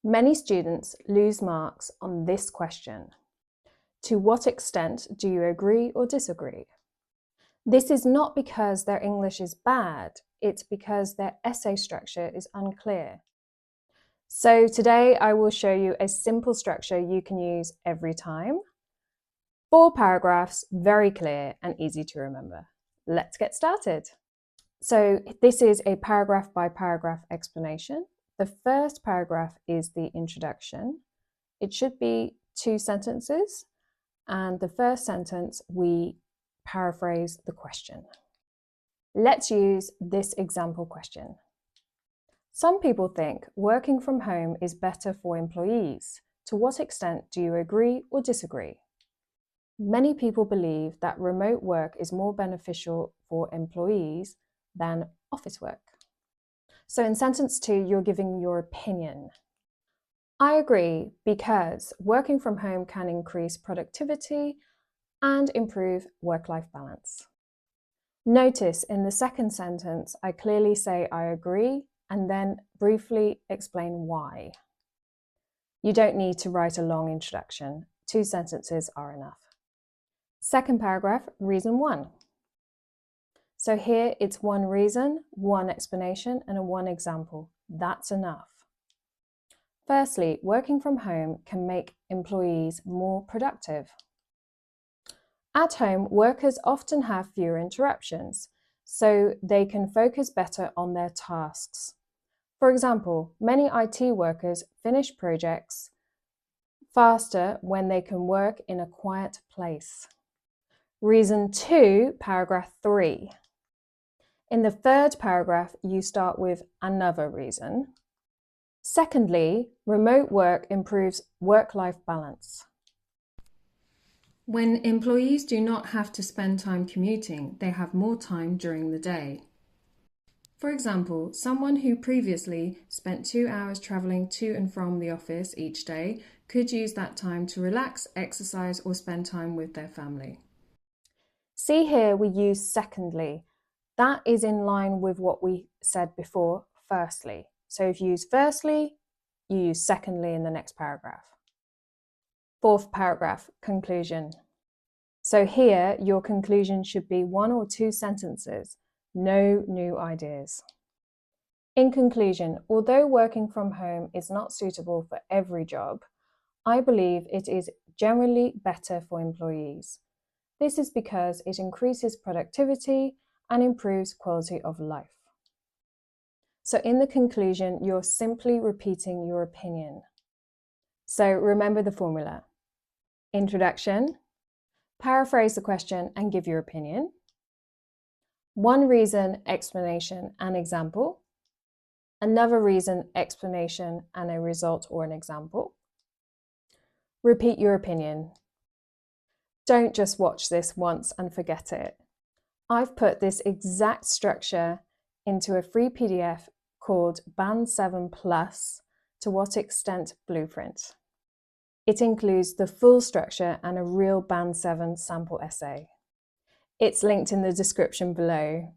Many students lose marks on this question. To what extent do you agree or disagree? This is not because their English is bad, it's because their essay structure is unclear. So today I will show you a simple structure you can use every time. 4 paragraphs, very clear and easy to remember. Let's get started. So this is a paragraph by paragraph explanation. The first paragraph is the introduction. It should be 2 sentences, and the first sentence we paraphrase the question. Let's use this example question. Some people think working from home is better for employees. To what extent do you agree or disagree? Many people believe that remote work is more beneficial for employees than office work. So in sentence 2, you're giving your opinion. I agree because working from home can increase productivity and improve work-life balance. Notice in the second sentence, I clearly say I agree and then briefly explain why. You don't need to write a long introduction. 2 sentences are enough. Second paragraph, reason 1. So here it's 1 reason, 1 explanation, and 1 example. That's enough. Firstly, working from home can make employees more productive. At home, workers often have fewer interruptions, so they can focus better on their tasks. For example, many IT workers finish projects faster when they can work in a quiet place. Reason 2, paragraph 3. In the third paragraph, you start with another reason. Secondly, remote work improves work-life balance. When employees do not have to spend time commuting, they have more time during the day. For example, someone who previously spent 2 hours traveling to and from the office each day could use that time to relax, exercise, or spend time with their family. See here we use secondly. That is in line with what we said before, firstly. So if you use firstly, you use secondly in the next paragraph. Fourth paragraph, conclusion. So here, your conclusion should be 1 or 2 sentences, no new ideas. In conclusion, although working from home is not suitable for every job, I believe it is generally better for employees. This is because it increases productivity and improves quality of life. So in the conclusion, you're simply repeating your opinion. So remember the formula. Introduction, paraphrase the question and give your opinion. 1 reason, explanation and example. Another reason, explanation and a result or an example. Repeat your opinion. Don't just watch this once and forget it. I've put this exact structure into a free PDF called Band 7 Plus To What Extent Blueprint. It includes the full structure and a real Band 7 sample essay. It's linked in the description below.